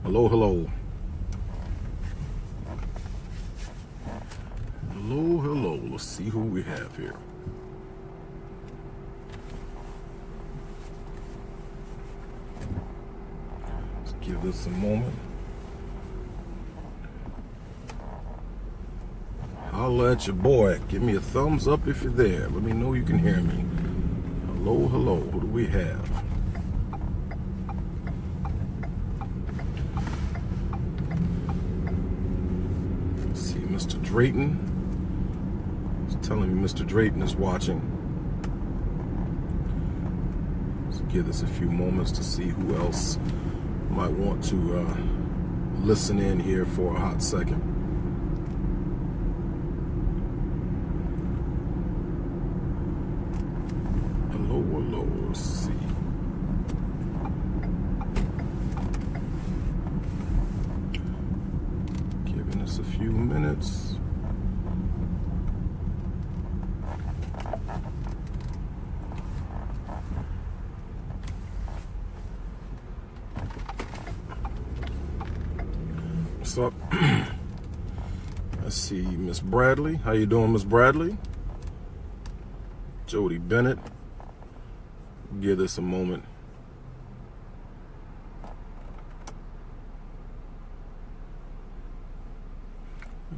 Hello, hello. Hello, hello. Let's see who we have here. Let's give this a moment. Holla at your boy. Give me a thumbs up if you're there. Let me know you can hear me. Hello, hello. Who do we have? Let's see, Mr. Drayton. He's telling me Mr. Drayton is watching. Let's give this a few moments to see who else might want to listen in here for a hot second. Hello, let's see. Giving us a few minutes. What's up? Let's see, Miss Bradley. How you doing, Miss Bradley? Jody Bennett. Give this a moment.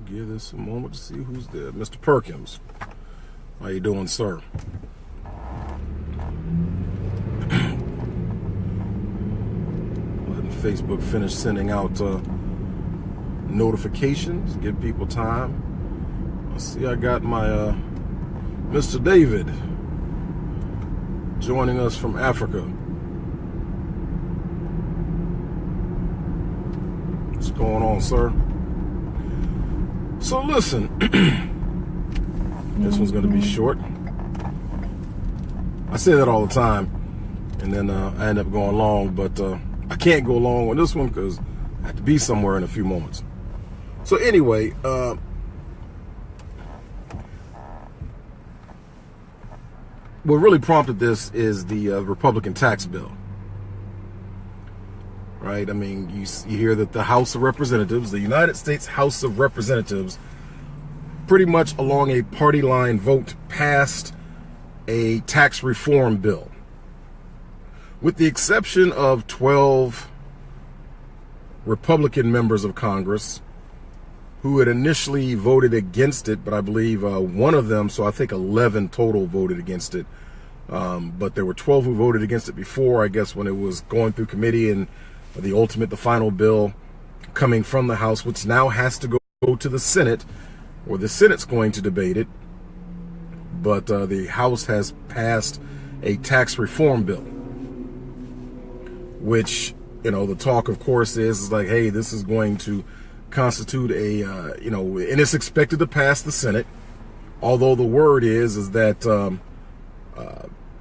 Give this a moment to see who's there. Mr. Perkins. How you doing, sir? Letting Facebook finish sending out notifications, give people time. Let's see, I got my Mr. David joining us from Africa. What's going on, sir? So listen, this one's going to be short. I say that all the time, and then I end up going long, but I can't go long on this one because I have to be somewhere in a few moments. So anyway, what really prompted this is the Republican tax bill, right? I mean, you hear that the House of Representatives, the United States House of Representatives, pretty much along a party line vote passed a tax reform bill, with the exception of 12 Republican members of Congress who had initially voted against it, but I believe one of them, so I think 11 total voted against it. But there were 12 who voted against it before, I guess, when it was going through committee, and the final bill coming from the House, which now has to go to the Senate, or the Senate's going to debate it. But the House has passed a tax reform bill, which, the talk, of course, is like, hey, this is going to constitute a, and it's expected to pass the Senate, although the word is that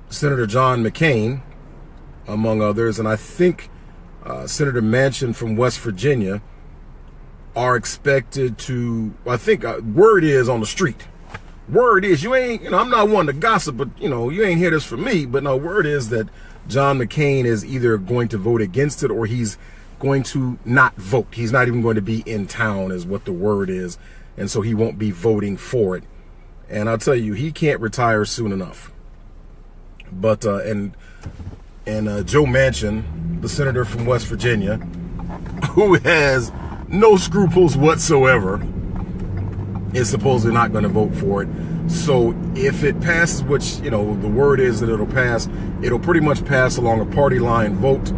Senator John McCain, among others, and I think Senator Manchin from West Virginia are expected to, word is on the street. Word is, I'm not one to gossip, but, you ain't hear this from me, but no, word is that John McCain is either going to vote against it or he's going to not vote. He's not even going to be in town is what the word is. And so he won't be voting for it. And I'll tell you, he can't retire soon enough. But, and Joe Manchin, the senator from West Virginia, who has no scruples whatsoever, is supposedly not going to vote for it. So if it passes, which, the word is that it'll pass, it'll pretty much pass along a party line vote.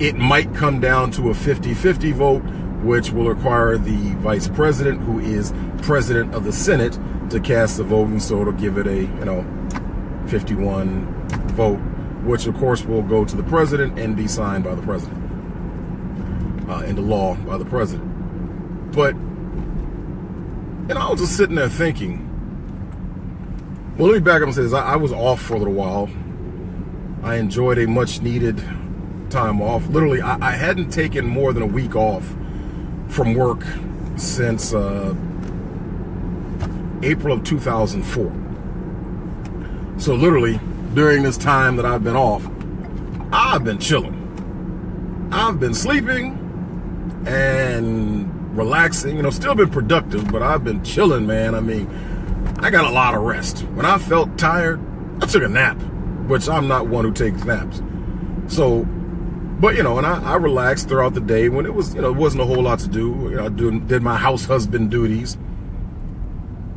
It might come down to a 50-50 vote, which will require the vice president, who is president of the Senate, to cast the vote. And so it'll give it a, 51 vote, which of course will go to the president and be signed by the president, into law by the president. But, I was just sitting there thinking, well, let me back up and say this. I was off for a little while. I enjoyed a much needed time off. Literally, I hadn't taken more than a week off from work since April of 2004. So literally, during this time that I've been off, I've been chilling. I've been sleeping. and relaxing. Still been productive, but I've been chilling, man. I mean, I got a lot of rest. When I felt tired, I took a nap, which I'm not one who takes naps. So, but, and I relaxed throughout the day when it was, it wasn't a whole lot to do. I did my house husband duties.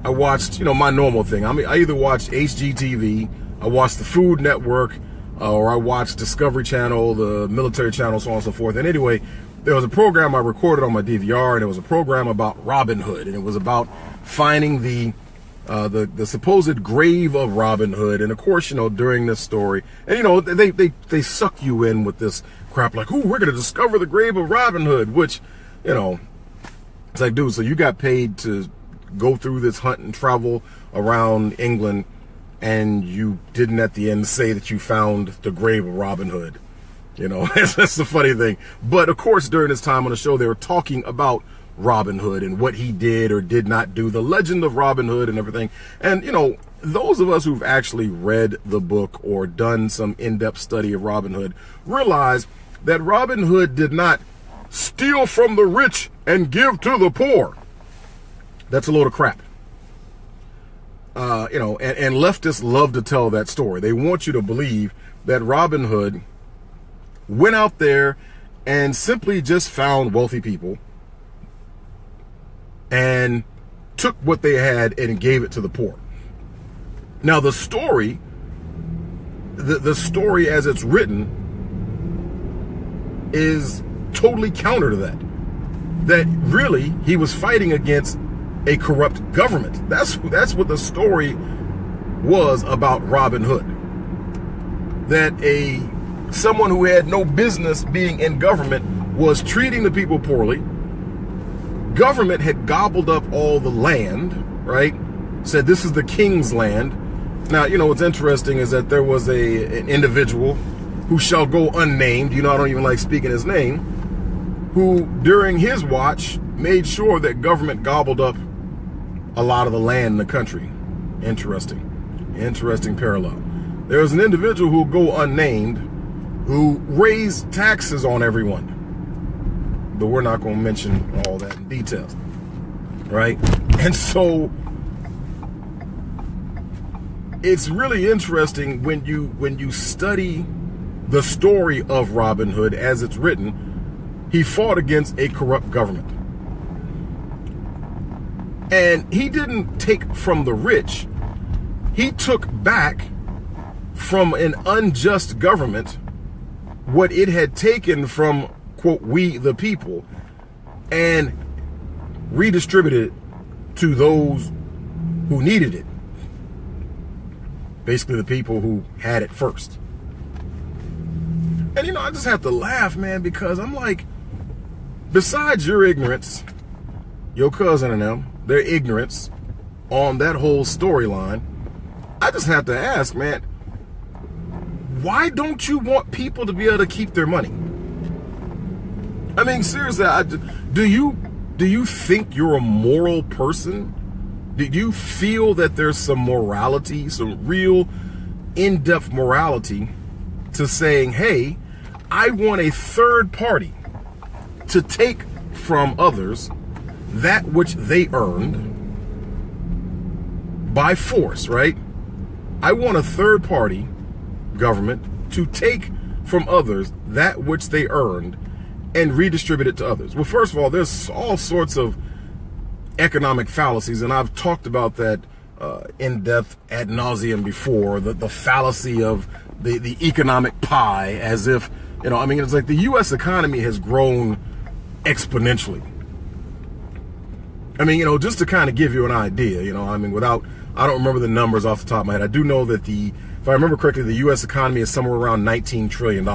I watched, my normal thing. I mean, I either watched HGTV, I watched the Food Network, or I watched Discovery Channel, the military channel, so on and so forth. And anyway, there was a program I recorded on my DVR, and it was a program about Robin Hood, and it was about finding the supposed grave of Robin Hood. And of course, during this story, and they suck you in with this crap like, ooh, we're gonna discover the grave of Robin Hood, which, it's like, dude, so you got paid to go through this hunt and travel around England, and you didn't at the end say that you found the grave of Robin Hood. That's the funny thing. But of course, during this time on the show, they were talking about Robin Hood and what he did or did not do, the legend of Robin Hood and everything. And, those of us who've actually read the book or done some in-depth study of Robin Hood realize that Robin Hood did not steal from the rich and give to the poor. That's a load of crap. And leftists love to tell that story. They want you to believe that Robin Hood went out there and simply just found wealthy people and took what they had and gave it to the poor. Now, the story, the story as it's written is totally counter to that. That really he was fighting against a corrupt government. That's what the story was about Robin Hood. That someone who had no business being in government was treating the people poorly. Government had gobbled up all the land, right? Said this is the king's land. Now, what's interesting is that there was an individual who shall go unnamed, I don't even like speaking his name, who during his watch made sure that government gobbled up a lot of the land in the country. Interesting parallel. There was an individual who will go unnamed who raised taxes on everyone. But we're not going to mention all that in details, right? And so it's really interesting when you study the story of Robin Hood as it's written. He fought against a corrupt government. And he didn't take from the rich. He took back from an unjust government what it had taken from, quote, we the people, and redistributed it to those who needed it. Basically the people who had it first. And I just have to laugh, man, because I'm like, besides your ignorance, your cousin and them, their ignorance on that whole storyline, I just have to ask, man, why don't you want people to be able to keep their money? I mean, seriously, do you think you're a moral person? Do you feel that there's some morality, some real in-depth morality to saying, hey, I want a third party to take from others that which they earned by force, right? I want a third party government to take from others that which they earned and redistribute it to others. Well, first of all, there's all sorts of economic fallacies, and I've talked about that in depth ad nauseum before. The fallacy of the economic pie, as if, it's like the U.S. economy has grown exponentially. I mean, just to kind of give you an idea, I don't remember the numbers off the top of my head. I do know that if I remember correctly, the U.S. economy is somewhere around $19 trillion.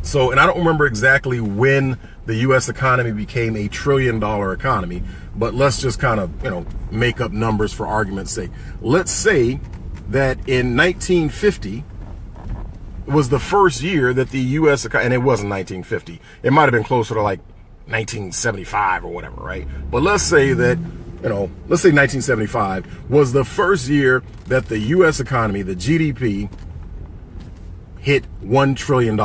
So, and I don't remember exactly when the U.S. economy became a $1 trillion economy, but let's just kind of, make up numbers for argument's sake. Let's say that in 1950 was the first year that the U.S. economy, and it wasn't 1950. It might have been closer to like 1975 or whatever, right? But let's say that, let's say 1975 was the first year that the U.S. economy, the GDP, hit $1 trillion.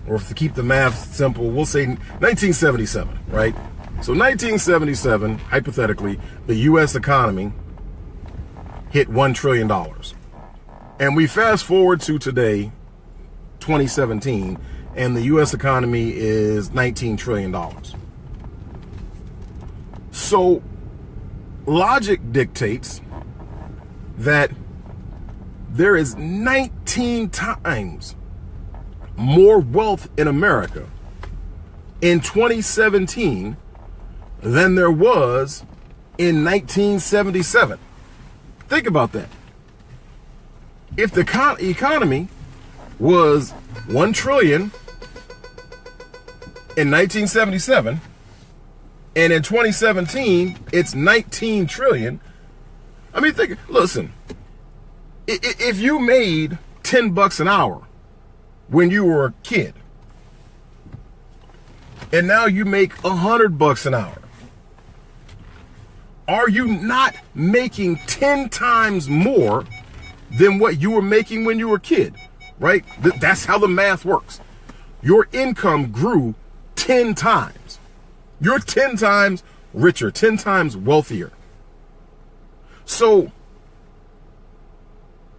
or to keep the math simple, we'll say 1977, right? So 1977, hypothetically, the U.S. economy hit $1 trillion. And we fast forward to today, 2017, and the U.S. economy is $19 trillion. So logic dictates that there is 19 times more wealth in America in 2017 than there was in 1977. Think about that. If the economy was 1 trillion in 1977 and in 2017 it's 19 trillion, I mean, listen, if you made $10 an hour when you were a kid and now you make $100 an hour, are you not making 10 times more than what you were making when you were a kid, right? That's how the math works. Your income grew 10 times. You're 10 times richer, 10 times wealthier. So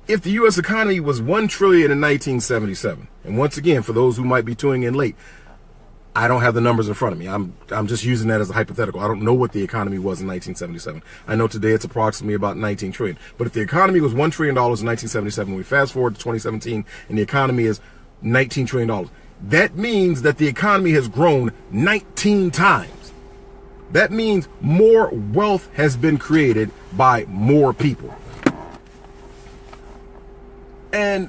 if the U.S. economy was 1 trillion in 1977, and once again, for those who might be tuning in late, I don't have the numbers in front of me. I'm just using that as a hypothetical. I don't know what the economy was in 1977. I know today it's approximately about 19 trillion. But if the economy was $1 trillion in 1977, we fast forward to 2017 and the economy is $19 trillion, that means that the economy has grown 19 times. That means more wealth has been created by more people. And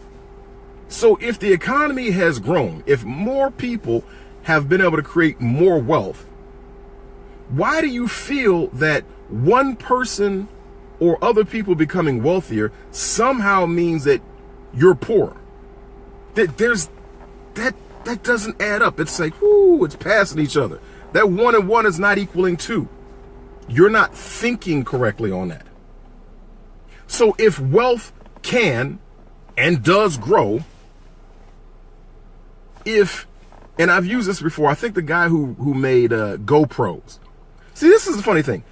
so if the economy has grown, if more people have been able to create more wealth, why do you feel that one person or other people becoming wealthier somehow means that you're poor? That doesn't add up. It's like, whoo, it's passing each other. That 1 and 1 is not equaling 2. You're not thinking correctly on that. So if wealth can and does grow, and I've used this before, I think the guy who made GoPros. See, this is the funny thing.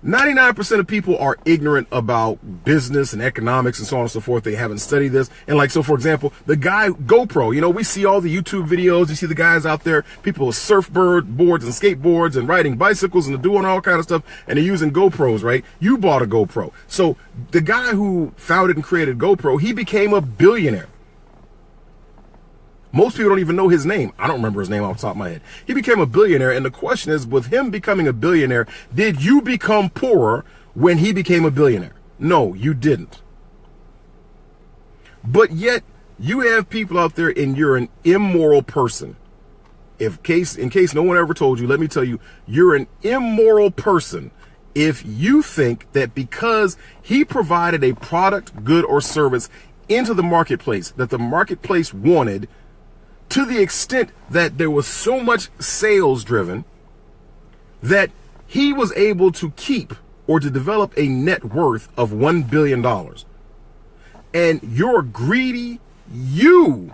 99% of people are ignorant about business and economics and so on and so forth. They haven't studied this. And like, so for example, the guy GoPro, we see all the YouTube videos. You see the guys out there, people with surfboards and skateboards and riding bicycles and doing all kind of stuff. And they're using GoPros, right? You bought a GoPro. So the guy who founded and created GoPro, he became a billionaire. Most people don't even know his name. I don't remember his name off the top of my head. He became a billionaire. And the question is, with him becoming a billionaire, did you become poorer when he became a billionaire? No, you didn't. But yet you have people out there and you're an immoral person. In case no one ever told you, let me tell you, you're an immoral person if you think that because he provided a product, good, or service into the marketplace that the marketplace wanted, to the extent that there was so much sales driven that he was able to keep or to develop a net worth of $1 billion. And you're greedy. You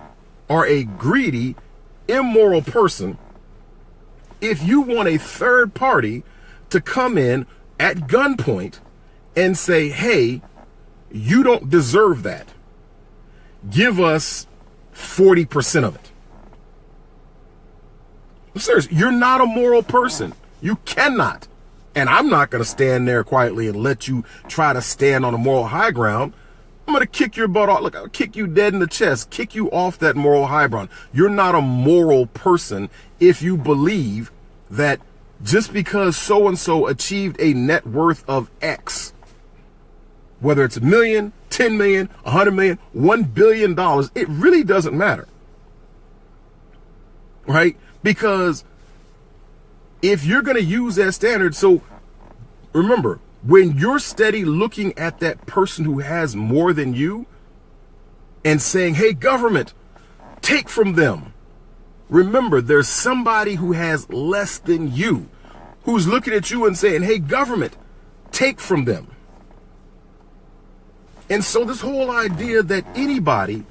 are a greedy, immoral person if you want a third party to come in at gunpoint and say, hey, you don't deserve that. Give us 40% of it. I'm serious. You're not a moral person. You cannot. And I'm not going to stand there quietly and let you try to stand on a moral high ground. I'm going to kick your butt off. Look, I'll kick you dead in the chest, kick you off that moral high ground. You're not a moral person if you believe that just because so-and-so achieved a net worth of X, whether it's $1 million, 10 million, 100 million, $1 billion, it really doesn't matter. Right? Because if you're going to use that standard, so remember, when you're steady looking at that person who has more than you and saying, hey, government, take from them. Remember, there's somebody who has less than you who's looking at you and saying, hey, government, take from them. And so this whole idea that anybody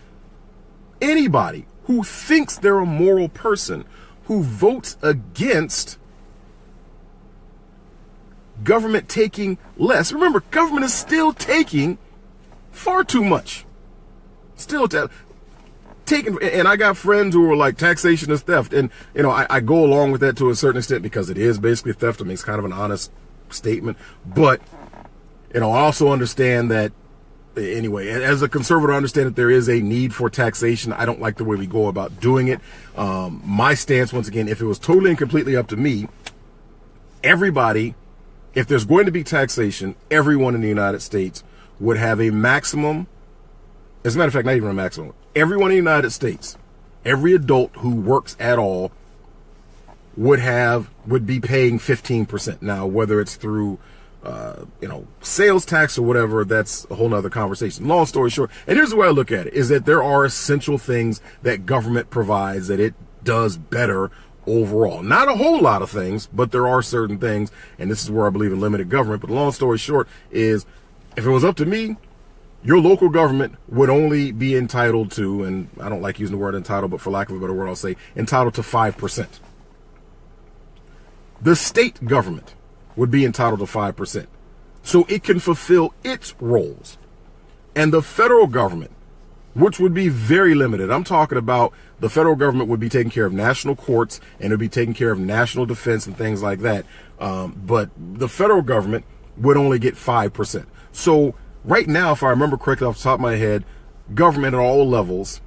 who thinks they're a moral person, who votes against government taking less. Remember, government is still taking far too much. Still taking, and I got friends who are like, taxation is theft. And, you know, I go along with that to a certain extent because it is basically theft. I mean, it's kind of an honest statement. But, you know, I also understand that, anyway, as a conservative, I understand that there is a need for taxation. I don't like the way we go about doing it. My stance, once again, if it was totally and completely up to me, everybody, if there's going to be taxation, everyone in the United States would have a maximum. As a matter of fact, not even a maximum. Everyone in the United States, every adult who works at all would be paying 15%. Now, whether it's through, sales tax or whatever, that's a whole nother conversation. Long story short, and here's the way I look at it, is that there are essential things that government provides that it does better overall. Not a whole lot of things, but there are certain things, and this is where I believe in limited government. But the long story short is, if it was up to me, your local government would only be entitled to, and I don't like using the word entitled, but for lack of a better word, I'll say entitled to 5%. The state government would be entitled to 5%. So it can fulfill its roles. And the federal government, which would be very limited. I'm talking about the federal government would be taking care of national courts and it would be taking care of national defense and things like that. But the federal government would only get 5%. So right now, if I remember correctly off the top of my head, government at all levels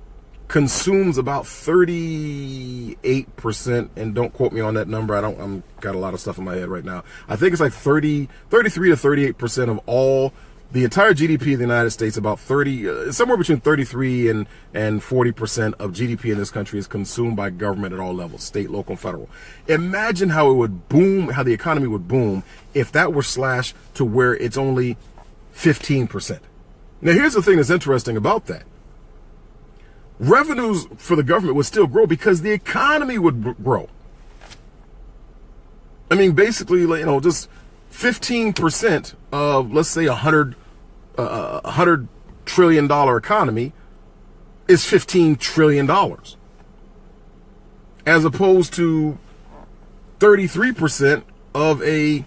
consumes about 38%, and don't quote me on that number. I'm got a lot of stuff in my head right now. I think it's like 33 to 38% of all the entire GDP of the United States. About somewhere between 33 and 40% of GDP in this country is consumed by government at all levels, state, local, and federal. Imagine how it would boom, how the economy would boom if that were slashed to where it's only 15%. Now, here's the thing that's interesting about that. Revenues for the government would still grow because the economy would grow. I mean, basically, just 15% of, let's say, $100 trillion economy is $15 trillion, as opposed to 33% of a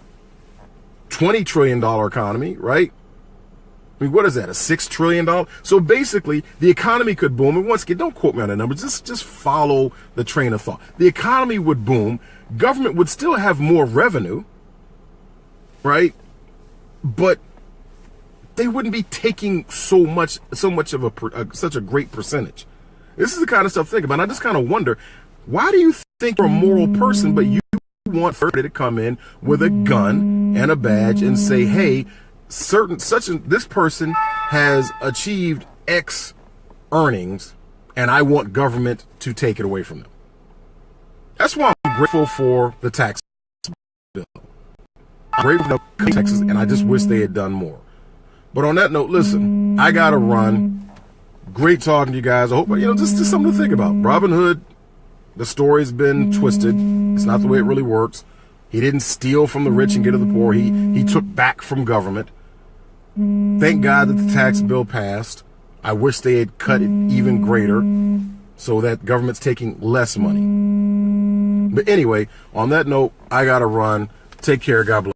$20 trillion economy, right? I mean, what is that, a $6 trillion? So basically, the economy could boom. And once again, don't quote me on the numbers. Just follow the train of thought. The economy would boom. Government would still have more revenue, right? But they wouldn't be taking so much of such a great percentage. This is the kind of stuff to think about. And I just kind of wonder, why do you think you're a moral person, but you want to come in with a gun and a badge and say, hey, this person has achieved X earnings, and I want government to take it away from them. That's why I'm grateful for the tax bill. I'm grateful for Texas, and I just wish they had done more. But on that note, listen, I gotta run. Great talking to you guys. I hope, just something to think about. Robin Hood, the story's been twisted. It's not the way it really works. He didn't steal from the rich and give to the poor. He took back from government. Thank God that the tax bill passed. I wish they had cut it even greater so that government's taking less money. But anyway, on that note, I gotta run. Take care. God bless.